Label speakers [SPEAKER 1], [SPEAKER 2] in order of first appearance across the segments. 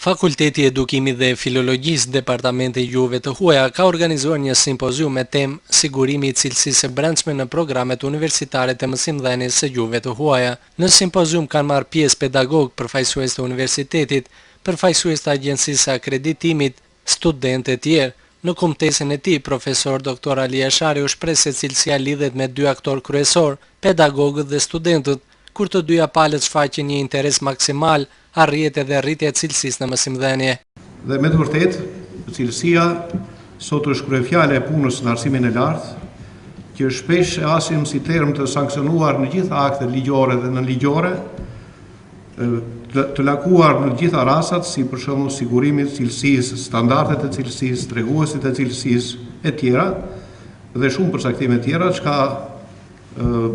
[SPEAKER 1] Fakulteti i Edukimit dhe Filologjisë Departamenti Juve të Huaja ka organizuar një simpozium me temë sigurimi i cilësisë së brendshme në programet universitare të mësimdhënies së Juve të Huaja. Në simpozium kanë marrë pjesë pedagogë, përfaqësues të universitetit, përfaqësues të agjencisë së akreditimit, studentë e tjerë. Në kumtesin e tij, profesor Dr. Ali Ashari u shpreh se cilësia lidhet me dy aktorë kryesor, pedagogët dhe studentët. Kur të dyja palët shfaqin një interes maksimal, arrihet edhe rritja e cilësisë në mësimdhënie.
[SPEAKER 2] Dhe me të vërtetë, cilësia sot është kryefjale e punës në arsimin e lartë, që shpesh e asim si term të sankcionuar në gjitha aktet ligjore dhe nënligjore, të lakuar në gjitha rasat, si për shembull sigurimi i cilësisë, standardet e cilësisë, treguesit e cilësisë e tjera, dhe shumë përcaktime tjera, çka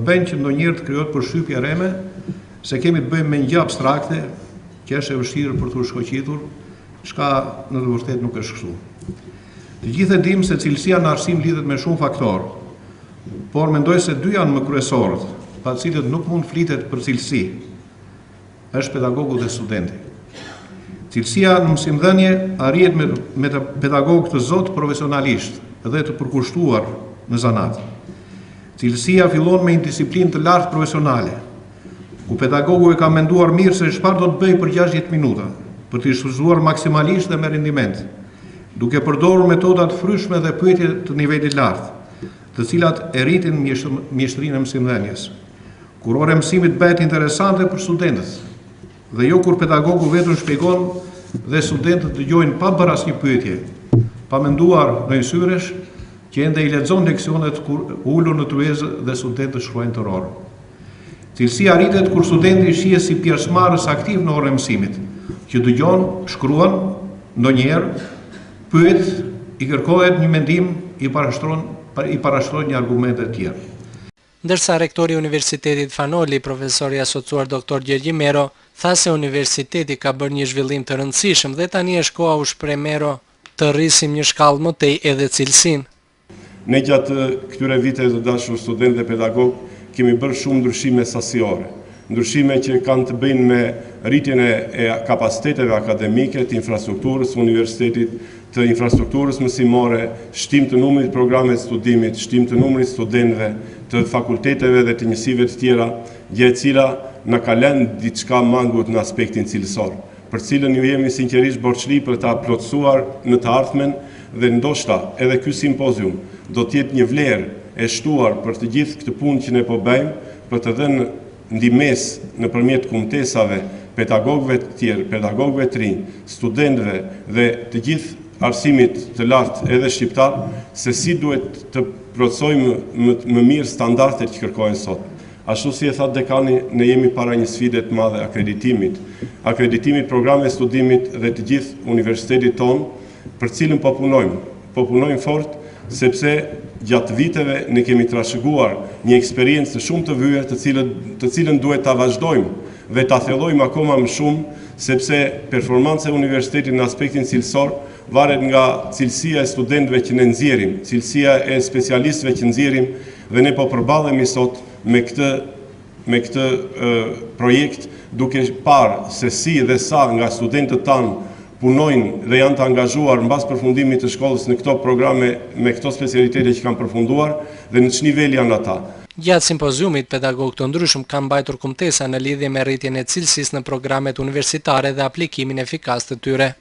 [SPEAKER 2] bën që ndonjëherë të krijohet përshtypje reme se kemi të bëjmë me një gjë abstrakte që është e vështirë për t'u shkoqitur, çka në të vërtetë nuk është kështu. Të gjithë e dimë se cilësia në arsim lidhet me shumë faktorë, por mendoj se dy janë më kryesorët, pa të cilët nuk mund flitet për cilësi, është pedagogu dhe studenti. Cilësia në mësimdhënie arrihet me të pedagogë të zot profesionalisht dhe të përkushtuar në zanat. Cilësia fillon me një disiplinë të lartë profesionale, ku pedagogu e ka menduar mirë se çfarë do të bëjë për 60 minuta, për të shfrytzuar maksimalisht dhe me rendiment, duke përdorur metoda të fryshme dhe pyetje të nivelit lartë, të cilat e rritin mjeshtrinë e mësimdhënies. Kur ora e mësimit bëhet interesante për studentët, dhe jo kur pedagogu vetëm shpjegon dhe studentët dëgjojnë pa bërë asnjë pyetje, pa menduar në syresh, që ende i lexon leksionet kur ulur në tryezë dhe studentët shkruajnë të orë. Cilësia arritet kur studenti shihet si pjesëmarrës aktiv në orën e mësimit, që dëgjon, shkruan, ndonjëherë pyet, i kërkohet një mendim, i parashtron një argument e tjerë.
[SPEAKER 1] Ndërsa rektori i Universitetit Fanoli, profesori asociuar Dr. Gjergj Mero, tha se universiteti ka bërë një zhvillim të rëndësishëm dhe tani është koha, u shpreh Mero, të rrisim një shkallë më tej edhe cilësinë.
[SPEAKER 3] Ne gjatë këtyre viteve të dashur student dhe pedagog kemi bërë shumë ndryshime sasiore. Ndryshime që kanë të bëjnë me rritjen e kapaciteteve akademike, të infrastrukturës universitetit, të infrastrukturës mësimore, shtim të numrit programeve studimit, shtim të numrit studentëve, të fakulteteve dhe të njësive të tjera, gjë e cila na ka lënë diçka mangut në aspektin cilësor, për cilën ju jemi sinqerisht borxhli për ta plotësuar në të ardhmen dhe ndoshta edhe ky simpozium do të jetë një vlerë e shtuar për të gjithë këtë punë që ne po bëjmë, për të dhënë ndihmës nëpërmjet kumtesave, pedagogëve të tjerë, pedagogëve të rinj, studentëve dhe të gjithë arsimit të lartë edhe shqiptar, se si duhet të plotësojmë më mirë standardet që kërkohen sot. Ashtu si e tha dekani, ne jemi para një sfide të madhe akreditimit programeve studimit dhe të gjithë universitetit tonë, për cilën po punojmë fort, sepse gjatë viteve ne kemi trashëguar një eksperiencë shumë të vyer, të cilën duhet ta vazhdojmë dhe ta thellojmë akoma më shumë, sepse performanca e universitetit në aspektin cilësor varet nga cilësia e studentëve që ne nxjerrim, cilësia e specialistëve që nxjerrim, dhe ne po përballemi sot me këtë projekt, duke parë se si dhe sa nga studentët tanë punojnë dhe janë të angazhuar mbas përfundimit të shkollës në këto programe me këto specialitete që kanë përfunduar dhe në ç'nivel janë ata.
[SPEAKER 1] Gjatë simpoziumit, pedagogë të ndryshëm kanë mbajtur kumtesa në lidhje me rritjen e cilësisë në programet universitare dhe aplikimin efikas të tyre.